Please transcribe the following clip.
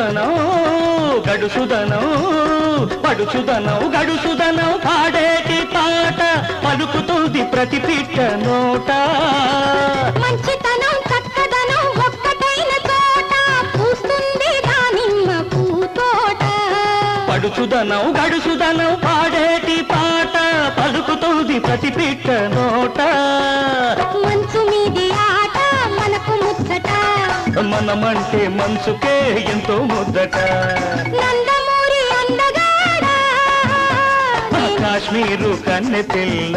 గడుసుదనం గడుసుదనం పడుచుదనం గడుసుదనం పాడేటి పాట పలుకుతుంది ప్రతి పిట్ట నోట మంచితనం చక్కదనం ఒక్కటైన చోట పూస్తుంది దానిమ్మ పూతోట పడుచుదనం గడుసుదనం పాడేటి పాట పలుకుతుంది ప్రతి పిట్ట నోట మంచు మీది ఆట మనకు ముచ్చట మనమంటే మనసుకే ఎంతో ముద్దట నందమూరి అందగాడ కాశ్మీరు కన్నె పిల్ల